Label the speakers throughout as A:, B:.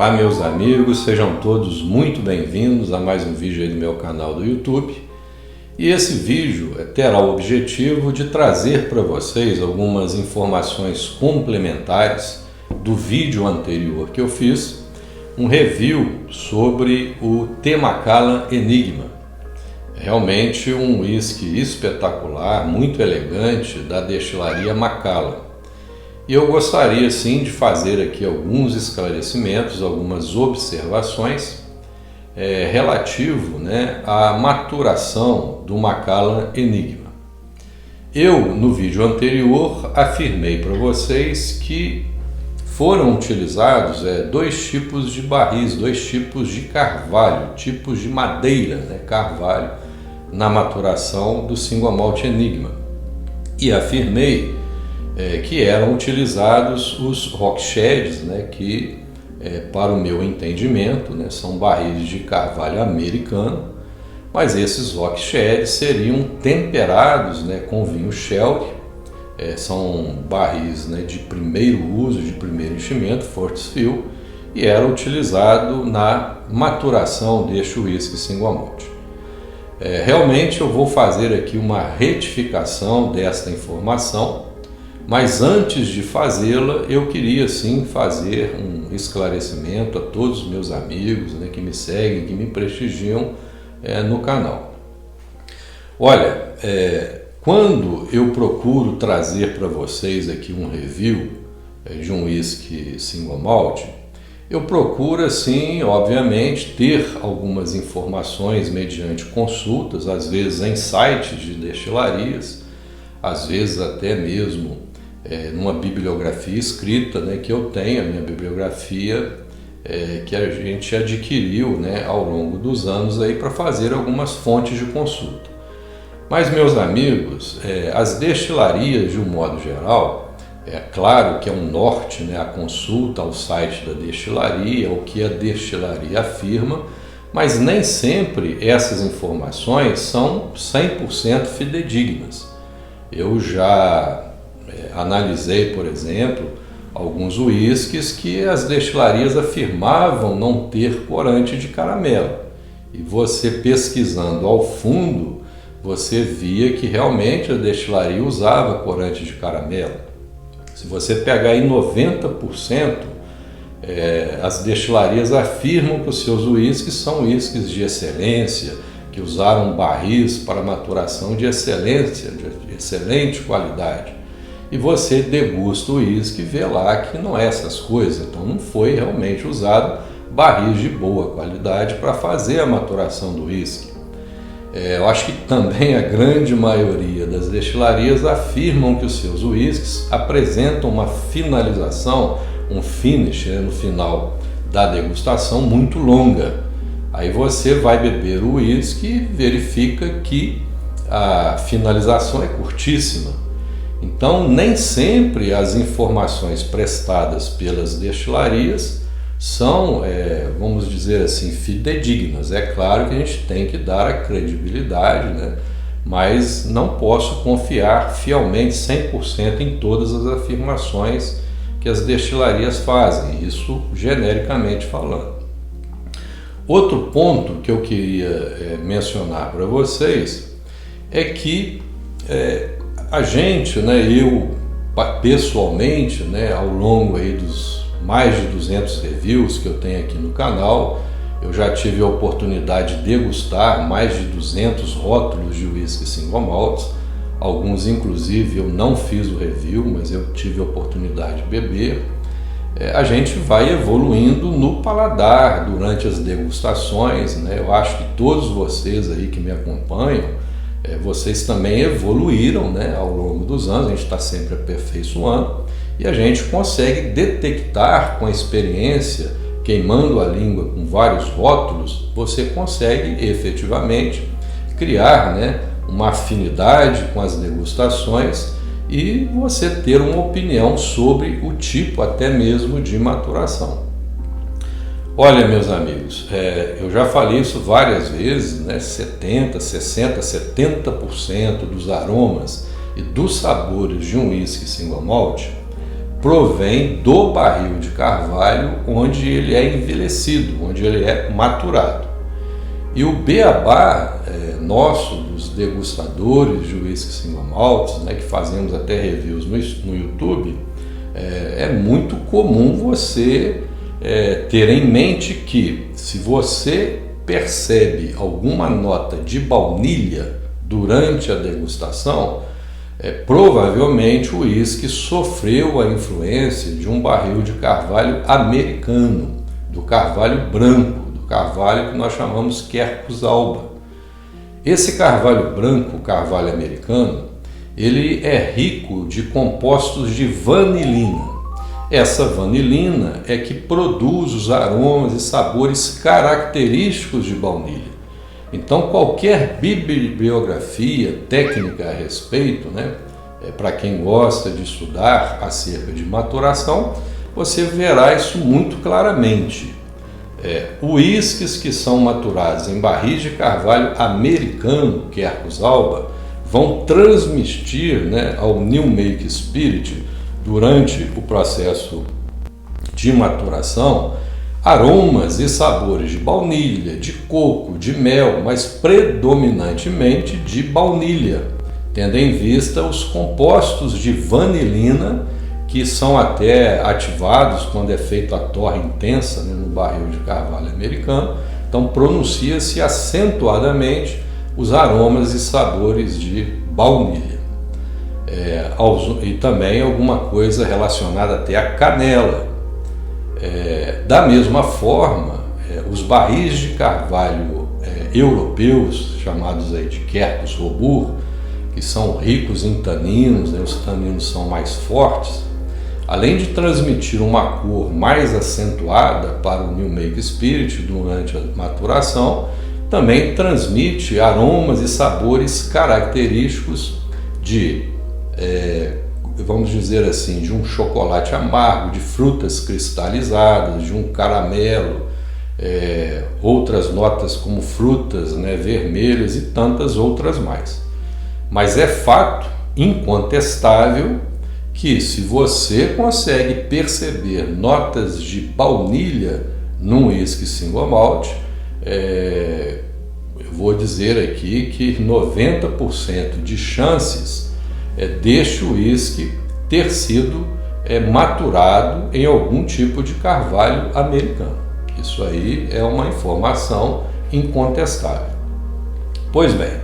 A: Olá meus amigos, sejam todos muito bem-vindos a mais um vídeo aí do meu canal do YouTube. E esse vídeo terá o objetivo de trazer para vocês algumas informações complementares do vídeo anterior que eu fiz, um review sobre o T. Macallan Enigma. Realmente um whisky espetacular, muito elegante, da destilaria Macallan. E eu gostaria sim de fazer aqui alguns esclarecimentos, algumas observações relativo à maturação do Macallan Enigma. Eu, no vídeo anterior, afirmei para vocês que foram utilizados dois tipos de barris, dois tipos de carvalho, tipos de madeira, carvalho, na maturação do Single Malt Enigma. E afirmei que eram utilizados os Rocksheds, que para o meu entendimento são barris de carvalho americano, mas esses Rocksheds seriam temperados com vinho sherry, são barris de primeiro uso, de primeiro enchimento, Fortes Fill, e era utilizado na maturação deste whisky single malt. Realmente eu vou fazer aqui uma retificação desta informação, mas antes de fazê-la, eu queria sim fazer um esclarecimento a todos os meus amigos que me seguem, que me prestigiam no canal. Olha, quando eu procuro trazer para vocês aqui um review de um whisky single malt, eu procuro assim, obviamente, ter algumas informações mediante consultas, às vezes em sites de destilarias, às vezes até mesmo numa bibliografia escrita, que eu tenho, a minha bibliografia que a gente adquiriu ao longo dos anos aí para fazer algumas fontes de consulta. Mas, meus amigos, as destilarias de um modo geral, é claro que é um norte a consulta ao site da destilaria, o que a destilaria afirma, mas nem sempre essas informações são 100% fidedignas. Eu já analisei, por exemplo, alguns uísques que as destilarias afirmavam não ter corante de caramelo. E você pesquisando ao fundo, você via que realmente a destilaria usava corante de caramelo. Se você pegar aí 90%, as destilarias afirmam que os seus uísques são uísques de excelência, que usaram barris para maturação de excelência, de excelente qualidade. E você degusta o uísque e vê lá que não é essas coisas, então não foi realmente usado barris de boa qualidade para fazer a maturação do uísque. Eu acho que também a grande maioria das destilarias afirmam que os seus uísques apresentam uma finalização, um finish no final da degustação muito longa. Aí você vai beber o uísque e verifica que a finalização é curtíssima. Então, nem sempre as informações prestadas pelas destilarias são, vamos dizer assim, fidedignas. É claro que a gente tem que dar a credibilidade, mas não posso confiar fielmente 100% em todas as afirmações que as destilarias fazem, isso genericamente falando. Outro ponto que eu queria mencionar para vocês é que a gente, eu pessoalmente, ao longo aí dos mais de 200 reviews que eu tenho aqui no canal, eu já tive a oportunidade de degustar mais de 200 rótulos de whisky single malts, alguns inclusive eu não fiz o review, mas eu tive a oportunidade de beber. A gente vai evoluindo no paladar durante as degustações, eu acho que todos vocês aí que me acompanham, vocês também evoluíram ao longo dos anos, a gente está sempre aperfeiçoando e a gente consegue detectar com a experiência, queimando a língua com vários rótulos, você consegue efetivamente criar uma afinidade com as degustações e você ter uma opinião sobre o tipo até mesmo de maturação. Olha, meus amigos, eu já falei isso várias vezes, 70%, 60%, 70% dos aromas e dos sabores de um whisky single malt provém do barril de carvalho onde ele é envelhecido, onde ele é maturado. E o beabá nosso, dos degustadores de whisky single malts, né, que fazemos até reviews no YouTube, é muito comum você ter em mente que, se você percebe alguma nota de baunilha durante a degustação, provavelmente o uísque sofreu a influência de um barril de carvalho americano, do carvalho branco, do carvalho que nós chamamos Quercus alba. Esse carvalho branco, o carvalho americano, ele é rico de compostos de vanilina. Essa vanilina é que produz os aromas e sabores característicos de baunilha. Então, qualquer bibliografia técnica a respeito, né, para quem gosta de estudar acerca de maturação, você verá isso muito claramente. Uísques que são maturados em barris de carvalho americano, Quercus alba, vão transmitir, né, ao New Make Spirit, durante o processo de maturação, aromas e sabores de baunilha, de coco, de mel, mas predominantemente de baunilha, tendo em vista os compostos de vanilina, que são até ativados quando é feita a torra intensa, né, no barril de carvalho americano. Então pronuncia-se acentuadamente os aromas e sabores de baunilha. E também alguma coisa relacionada até à canela. Da mesma forma, os barris de carvalho europeus, chamados aí de Quercus robur, que são ricos em taninos, né, os taninos são mais fortes, além de transmitir uma cor mais acentuada para o New Make Spirit durante a maturação, também transmite aromas e sabores característicos de, vamos dizer assim, de um chocolate amargo, de frutas cristalizadas, de um caramelo, outras notas como frutas, né, vermelhas e tantas outras mais. Mas é fato incontestável que, se você consegue perceber notas de baunilha num whisky single malt, eu vou dizer aqui que 90% de chances deste whisky ter sido maturado em algum tipo de carvalho americano. Isso aí é uma informação incontestável. Pois bem,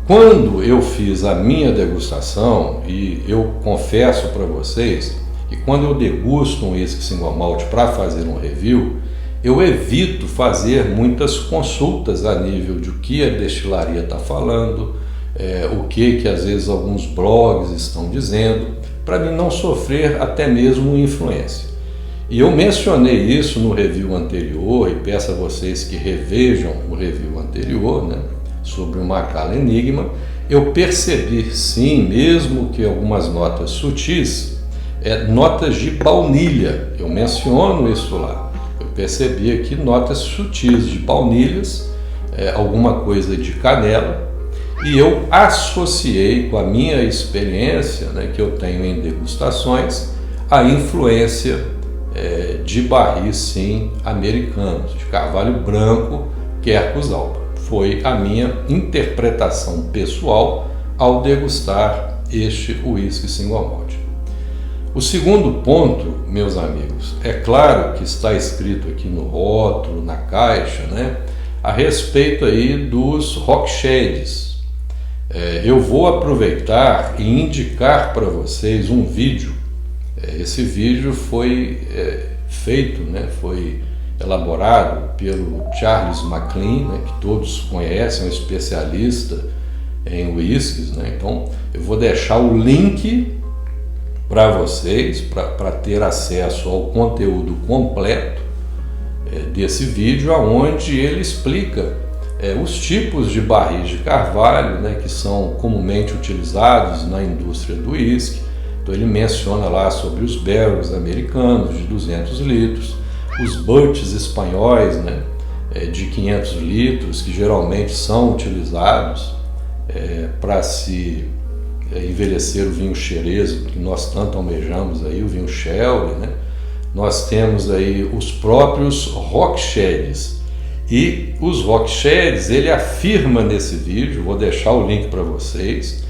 A: quando eu fiz a minha degustação, e eu confesso para vocês que quando eu degusto um whisky single malt para fazer um review, eu evito fazer muitas consultas a nível de o que a destilaria está falando, o que às vezes alguns blogs estão dizendo, para mim não sofrer até mesmo influência. E eu mencionei isso no review anterior, e peço a vocês que revejam o review anterior, né, sobre o Macallan Enigma. Eu percebi sim, mesmo que algumas notas sutis, notas de baunilha, eu menciono isso lá. Eu percebi aqui notas sutis de baunilhas, alguma coisa de canela, e eu associei com a minha experiência, né, que eu tenho em degustações, a influência de barris sim americanos, de carvalho branco, Quercus alba. Foi a minha interpretação pessoal ao degustar este whisky single malt. O segundo ponto, meus amigos, é claro que está escrito aqui no rótulo, na caixa, né, a respeito aí dos hogsheads. Eu vou aproveitar e indicar para vocês um vídeo. Esse vídeo foi feito, né, foi elaborado pelo Charles McLean, né, que todos conhecem, um especialista em whiskies, né? Então eu vou deixar o link para vocês, para ter acesso ao conteúdo completo desse vídeo, onde ele explica os tipos de barris de carvalho, né, que são comumente utilizados na indústria do whisky. Então ele menciona lá sobre os barrels americanos de 200 litros, os butts espanhóis, né, de 500 litros, que geralmente são utilizados para se envelhecer o vinho Xerez, que nós tanto almejamos aí, o vinho Shelby, né? Nós temos aí os próprios Rocksheds. E os Rocksheds, ele afirma nesse vídeo, vou deixar o link para vocês,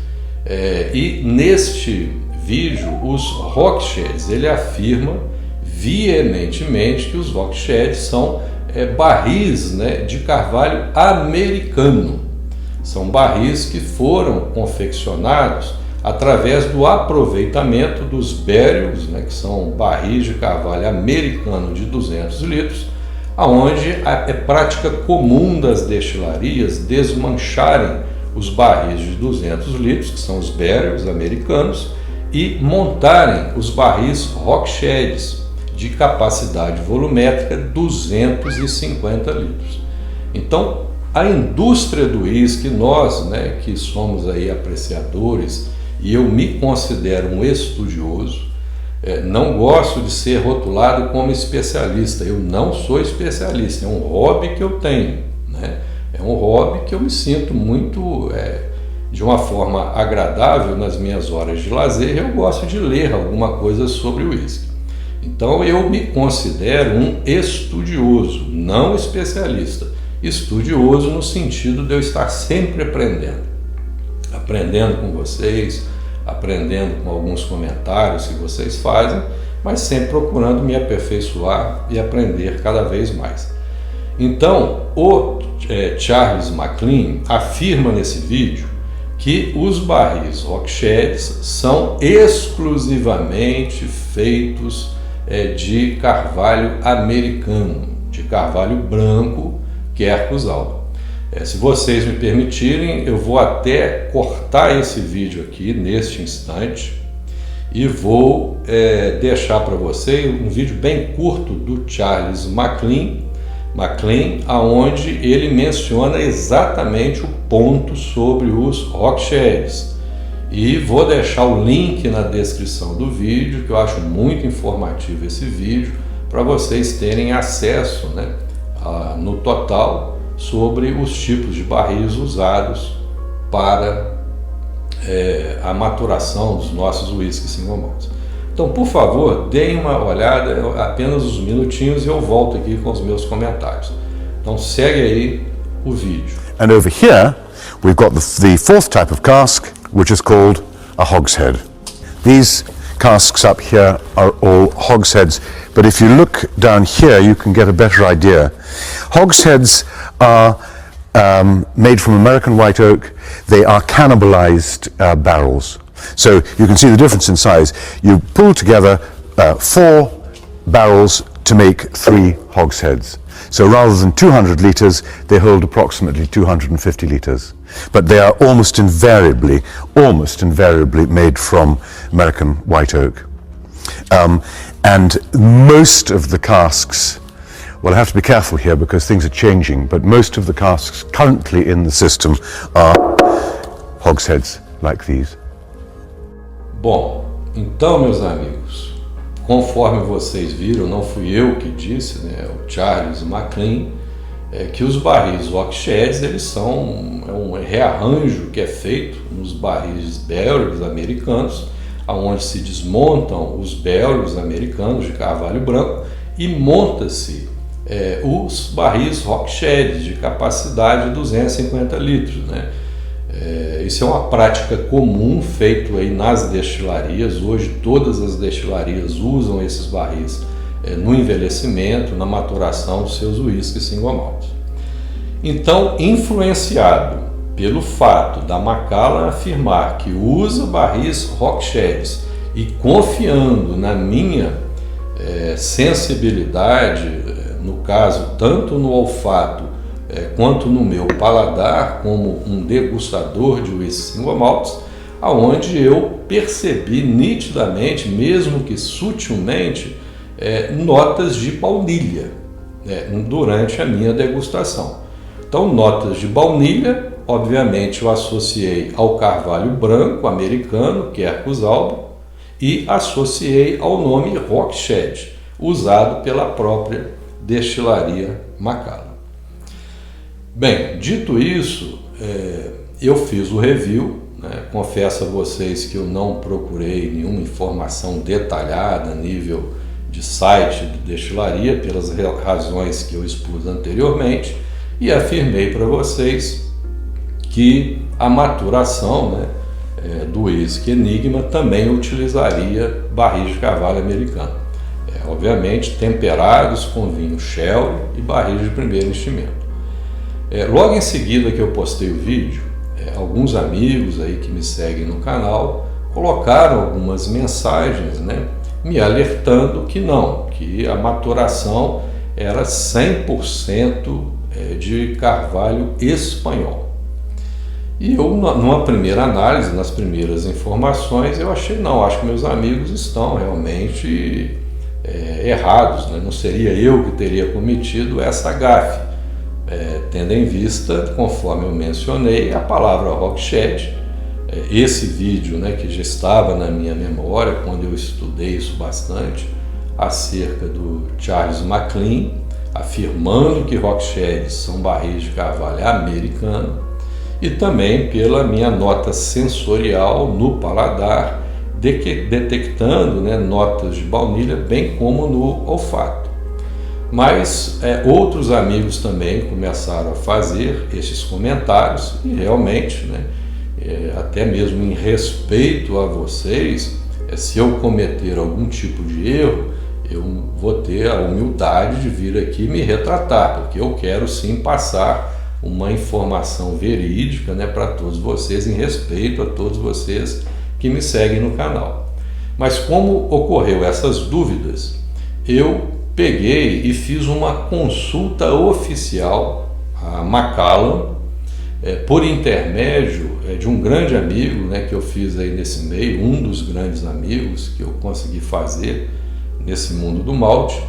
A: e neste vídeo, os Rocksheds, ele afirma veementemente que os Rocksheds são barris, né, de carvalho americano. São barris que foram confeccionados através do aproveitamento dos barrels, né, que são barris de carvalho americano de 200 litros, onde é prática comum das destilarias desmancharem os barris de 200 litros, que são os barrels americanos, e montarem os barris Rocksheds de capacidade volumétrica 250 litros. Então, a indústria do uísque, nós, né, que somos aí apreciadores, e eu me considero um estudioso, não gosto de ser rotulado como especialista. Eu não sou especialista, é um hobby que eu tenho, né? É um hobby que eu me sinto muito, de uma forma agradável nas minhas horas de lazer. Eu gosto de ler alguma coisa sobre o uísque. Então eu me considero um estudioso, não especialista. Estudioso no sentido de eu estar sempre aprendendo com vocês, aprendendo com alguns comentários que vocês fazem, mas sempre procurando me aperfeiçoar e aprender cada vez mais. Então, o Charles McLean afirma nesse vídeo que os barris Rocksheds são exclusivamente feitos de carvalho americano, de carvalho branco, Quercus alba. Se vocês me permitirem, eu vou até cortar esse vídeo aqui neste instante e vou deixar para vocês um vídeo bem curto do Charles McLean, aonde ele menciona exatamente o ponto sobre os Rocksheds. E vou deixar o link na descrição do vídeo, que eu acho muito informativo esse vídeo, para vocês terem acesso, né, no total sobre os tipos de barris usados para a maturação dos nossos uísques single malts. Então, por favor, deem uma olhada, apenas uns minutinhos, e eu volto aqui com os meus comentários. Então, segue aí o vídeo.
B: And over here, we've got the fourth type of cask, which is called a hogshead. These casks up here are all hogsheads, but if you look down here, you can get a better idea. Hogsheads are made from American white oak. They are cannibalized barrels. So you can see the difference in size. You pull together 4 barrels to make 3 hogsheads. So rather than 200 litres, they hold approximately 250 litres. But they are almost invariably made from American white oak. And most of the casks, well, I have to be careful here because things are changing, but most of the casks currently in the system are hogsheads like these.
A: Bom, então, meus amigos, conforme vocês viram, não fui eu que disse, né, o Charles McLean, que os barris Rocksheds, eles são um rearranjo que é feito nos barris barrels americanos, onde se desmontam os barrels americanos de carvalho branco e monta-se os barris Rocksheds de capacidade de 250 litros, né? Isso é uma prática comum feito aí nas destilarias. Hoje todas as destilarias usam esses barris no envelhecimento, na maturação dos seus uísques single malt. Então, influenciado pelo fato da Macallan afirmar que usa barris Rocksheds e confiando na minha sensibilidade, no caso, tanto no olfato quanto no meu paladar, como um degustador de uísques single malts, aonde eu percebi nitidamente, mesmo que sutilmente, notas de baunilha durante a minha degustação. Então, notas de baunilha, obviamente, eu associei ao carvalho branco americano, Quercus alba, e associei ao nome Rockshed, usado pela própria destilaria Macallan. Bem, dito isso, eu fiz o review, né? Confesso a vocês que eu não procurei nenhuma informação detalhada a nível de site de destilaria, pelas razões que eu expus anteriormente, e afirmei para vocês que a maturação, né, do uísque Enigma também utilizaria barris de carvalho americano, obviamente temperados com vinho sherry e barris de primeiro enchimento. Logo em seguida que eu postei o vídeo, alguns amigos aí que me seguem no canal colocaram algumas mensagens, né, me alertando que não, que a maturação era 100% de carvalho espanhol. E eu, numa primeira análise, nas primeiras informações, eu achei, não, acho que meus amigos estão realmente errados, né? Não seria eu que teria cometido essa gafe, tendo em vista, conforme eu mencionei, a palavra hogshead. Esse vídeo, né, que já estava na minha memória quando eu estudei isso bastante, acerca do Charles McLean, afirmando que hogsheads são barris de carvalho americano, e também pela minha nota sensorial no paladar, detectando, né, notas de baunilha, bem como no olfato. Mas outros amigos também começaram a fazer esses comentários e realmente, né, até mesmo em respeito a vocês, se eu cometer algum tipo de erro, eu vou ter a humildade de vir aqui me retratar, porque eu quero sim passar uma informação verídica, né, para todos vocês, em respeito a todos vocês que me seguem no canal. Mas como ocorreu essas dúvidas, eu peguei e fiz uma consulta oficial a Macallan, por intermédio de um grande amigo, né, que eu fiz aí nesse meio, um dos grandes amigos que eu consegui fazer nesse mundo do malte,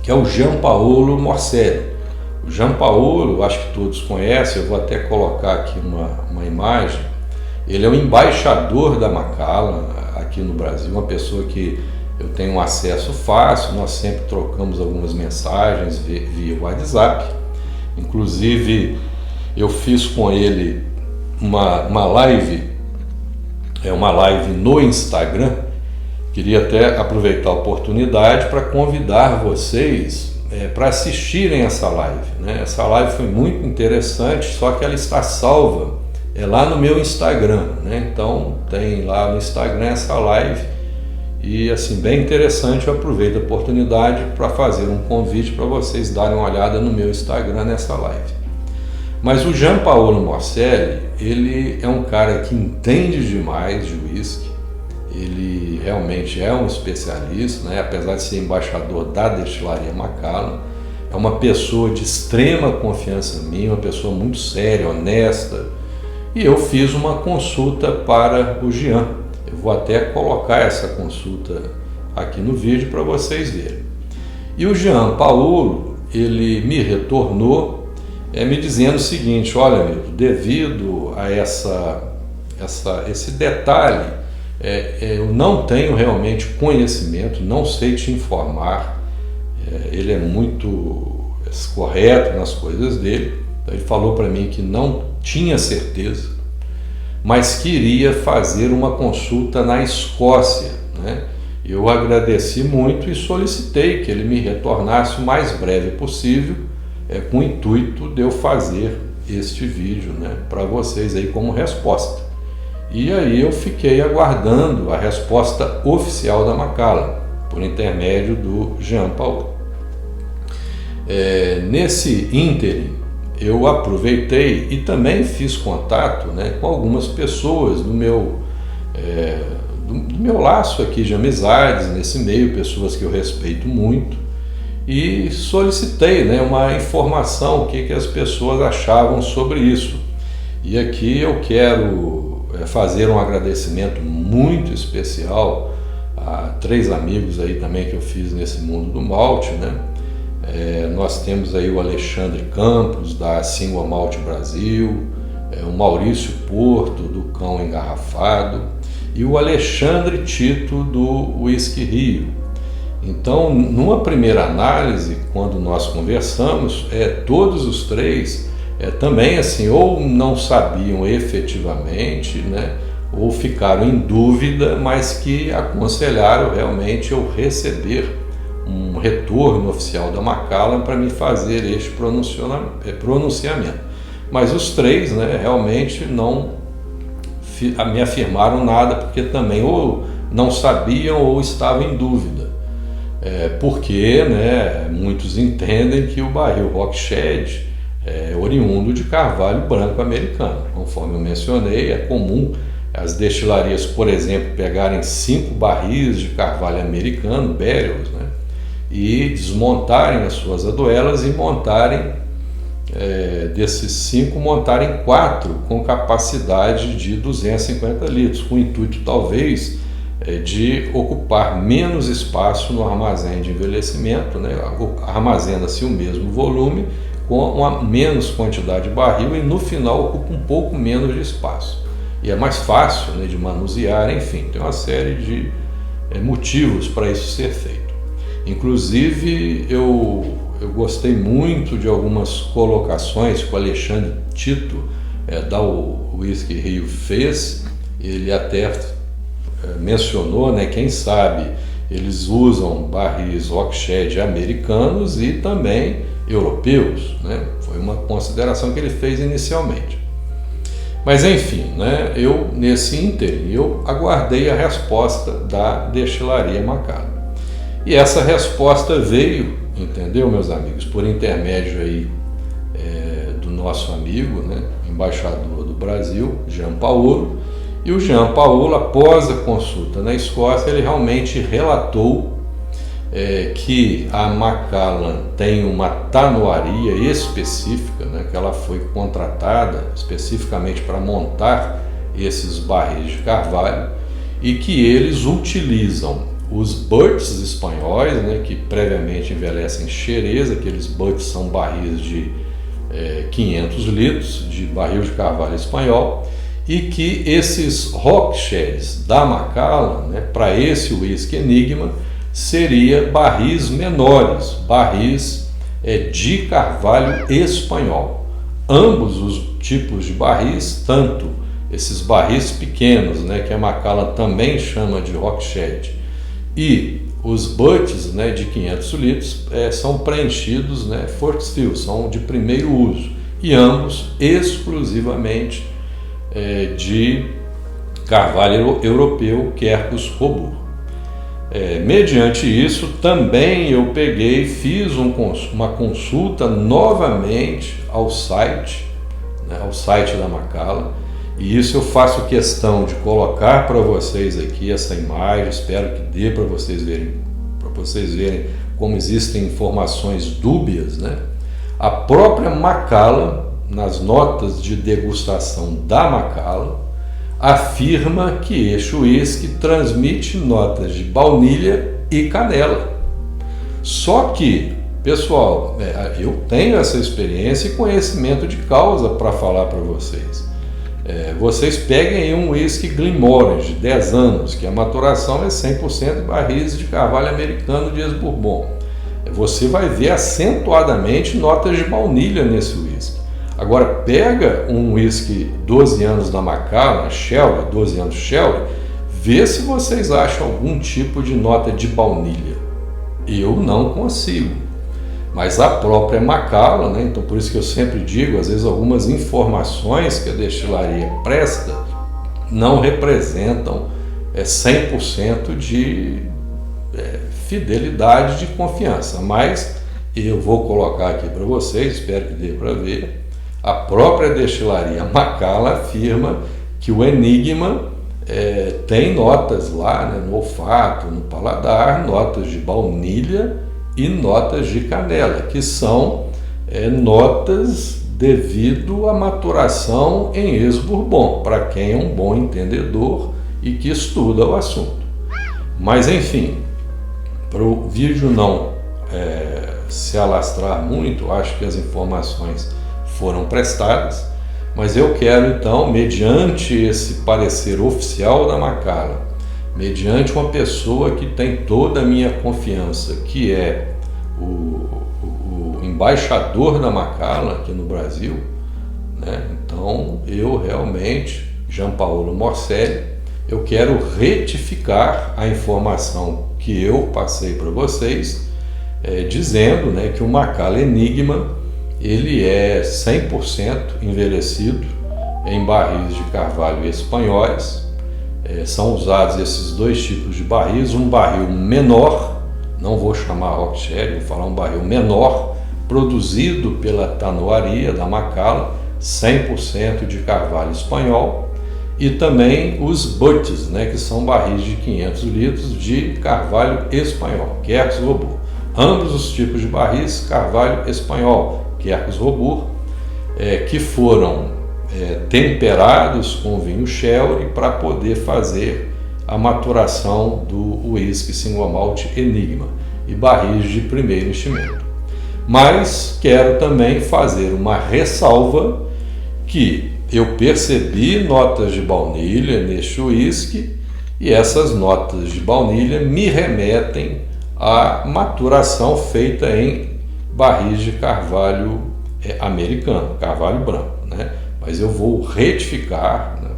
A: que é o Gianpaolo Morselli. O Gianpaolo, acho que todos conhecem, eu vou até colocar aqui uma imagem. Ele é o embaixador da Macallan aqui no Brasil, uma pessoa que eu tenho um acesso fácil, nós sempre trocamos algumas mensagens via WhatsApp. Inclusive, eu fiz com ele uma live no Instagram. Queria até aproveitar a oportunidade para convidar vocês para assistirem essa live, né? Essa live foi muito interessante, só que ela está salva lá no meu Instagram, né? Então tem lá no Instagram essa live e assim, bem interessante. Eu aproveito a oportunidade para fazer um convite para vocês darem uma olhada no meu Instagram nessa live. Mas o Gianpaolo Morselli, ele é um cara que entende demais de whisky. Ele realmente é um especialista, né? Apesar de ser embaixador da destilaria Macallan, é uma pessoa de extrema confiança minha, uma pessoa muito séria, honesta, e eu fiz uma consulta para o Jean. Eu vou até colocar essa consulta aqui no vídeo para vocês verem. E o Gianpaolo, ele me retornou me dizendo o seguinte: olha, amigo, devido a esse detalhe, eu não tenho realmente conhecimento, não sei te informar. Ele é muito correto nas coisas dele. Então, ele falou para mim que não tinha certeza, mas queria fazer uma consulta na Escócia, né? Eu agradeci muito e solicitei que ele me retornasse o mais breve possível, com o intuito de eu fazer este vídeo, né, para vocês aí como resposta. E aí eu fiquei aguardando a resposta oficial da Macallan, por intermédio do Gianpaolo. Nesse ínterim, eu aproveitei e também fiz contato, né, com algumas pessoas do meu laço aqui de amizades nesse meio, pessoas que eu respeito muito, e solicitei, né, uma informação, o que as pessoas achavam sobre isso. E aqui eu quero fazer um agradecimento muito especial a 3 amigos aí também que eu fiz nesse mundo do malte, né? Nós temos aí o Alexandre Campos, da Single Malt Brasil, o Maurício Porto, do Cão Engarrafado, e o Alexandre Tito, do Whisky Rio. Então, numa primeira análise, quando nós conversamos, todos os 3 também assim, ou não sabiam efetivamente, né, ou ficaram em dúvida, mas que aconselharam realmente eu receber um retorno oficial da Macallan para me fazer este pronunciamento. Mas os três, né, realmente não me afirmaram nada, porque também ou não sabiam ou estavam em dúvida. Porque, né, muitos entendem que o barril Hogshead é oriundo de carvalho branco americano. Conforme eu mencionei, é comum as destilarias, por exemplo, pegarem 5 barris de carvalho americano, barrels, né, e desmontarem as suas aduelas e montarem, desses 5, montarem 4 com capacidade de 250 litros, com o intuito talvez de ocupar menos espaço no armazém de envelhecimento, né? Armazena-se o mesmo volume com uma menos quantidade de barril e no final ocupa um pouco menos de espaço. E é mais fácil, né, de manusear, enfim, tem uma série de motivos para isso ser feito. Inclusive, eu gostei muito de algumas colocações que o Alexandre Tito, da Whisky Rio, fez. Ele até mencionou, né, quem sabe eles usam barris Hogshead americanos e também europeus, né? Foi uma consideração que ele fez inicialmente. Mas enfim, né, nesse ínterim eu aguardei a resposta da destilaria Macallan. E essa resposta veio, entendeu, meus amigos, por intermédio aí do nosso amigo, né, embaixador do Brasil, Jean Paolo. E o Jean Paolo, após a consulta na Escócia, ele realmente relatou que a Macallan tem uma tanuaria específica, né, que ela foi contratada especificamente para montar esses barris de carvalho, e que eles utilizam os butts espanhóis, né, que previamente envelhecem Xerez. Aqueles butts são barris de 500 litros de barril de carvalho espanhol, e que esses Hogsheads da Macallan, né, para esse whisky Enigma, seria barris menores, barris de carvalho espanhol. Ambos os tipos de barris, tanto esses barris pequenos, né, que a Macallan também chama de Hogshead, e os butts, né, de 500 litros, são preenchidos, né, first fill, são de primeiro uso, e ambos exclusivamente de carvalho europeu, Quercus robur. Mediante isso, também eu fiz uma consulta novamente ao site, né, ao site da Macallan, e isso eu faço questão de colocar para vocês aqui essa imagem. Espero que dê para vocês verem como existem informações dúbias, né? A própria Macallan, nas notas de degustação da Macallan, afirma que este whisky transmite notas de baunilha e canela. Só que, pessoal, eu tenho essa experiência e conhecimento de causa para falar para vocês. Vocês peguem aí um whisky Glenmorangie de 10 anos, que a maturação é 100% barris de carvalho americano de ex-bourbon. Você vai ver acentuadamente notas de baunilha nesse whisky. Agora, pega um whisky 12 anos da Macallan, Shelby, 12 anos Shelby, vê se vocês acham algum tipo de nota de baunilha. Eu não consigo. Mas a própria Macallan, né, então por isso que eu sempre digo, às vezes algumas informações que a destilaria presta não representam 100% de fidelidade, de confiança. Mas eu vou colocar aqui para vocês, espero que dê para ver. A própria destilaria Macallan afirma que o Enigma tem notas lá, né, no olfato, no paladar, notas de baunilha e notas de canela, que são notas devido à maturação em ex-bourbon, para quem é um bom entendedor e que estuda o assunto. Mas enfim, para o vídeo não se alastrar muito, acho que as informações foram prestadas, mas eu quero então, mediante esse parecer oficial da Macallan, mediante uma pessoa que tem toda a minha confiança, que é o embaixador da Macallan aqui no Brasil, né? Então eu realmente, Gianpaolo Morselli, eu quero retificar a informação que eu passei para vocês, dizendo, né, que o Macallan Enigma ele é 100% envelhecido em barris de carvalho espanhóis. São usados esses dois tipos de barris, um barril menor, não vou chamar Hogshead, vou falar um barril menor, produzido pela Tanoaria da Macallan, 100% de carvalho espanhol, e também os Butts, né, que são barris de 500 litros de carvalho espanhol, Quercus Robur. Ambos os tipos de barris, carvalho espanhol, Quercus Robur, que foram temperados com vinho sherry para poder fazer a maturação do whisky single malt Enigma e barris de primeiro enchimento. Mas quero também fazer uma ressalva que eu percebi notas de baunilha neste whisky e essas notas de baunilha me remetem à maturação feita em barris de carvalho americano, carvalho branco, né? Mas eu vou retificar, né,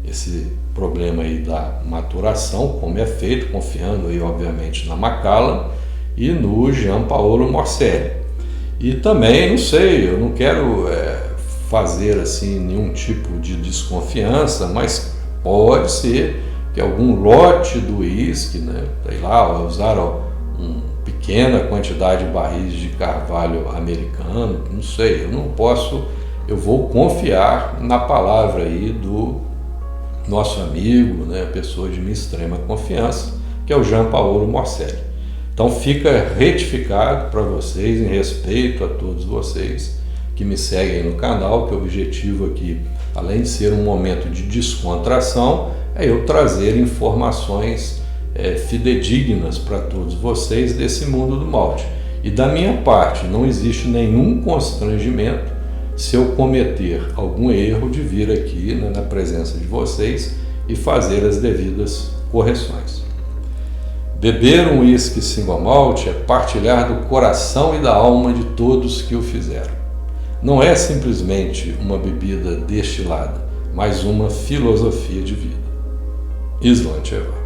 A: esse problema aí da maturação, como é feito, confiando aí obviamente na Macallan e no Gianpaolo Morselli. E também, não sei, eu não quero fazer assim nenhum tipo de desconfiança, mas pode ser que algum lote do uísque, né, sei lá, usaram uma pequena quantidade de barris de carvalho americano, não sei, eu não posso, eu vou confiar na palavra aí do nosso amigo, né, pessoa de minha extrema confiança, que é o Gianpaolo Morselli. Então fica retificado para vocês, em respeito a todos vocês que me seguem no canal, que o objetivo aqui, além de ser um momento de descontração, é eu trazer informações fidedignas para todos vocês desse mundo do malte. E da minha parte, não existe nenhum constrangimento se eu cometer algum erro de vir aqui, né, na presença de vocês e fazer as devidas correções. Beber um whisky single malt é partilhar do coração e da alma de todos que o fizeram. Não é simplesmente uma bebida destilada, mas uma filosofia de vida. Islan Tchevar.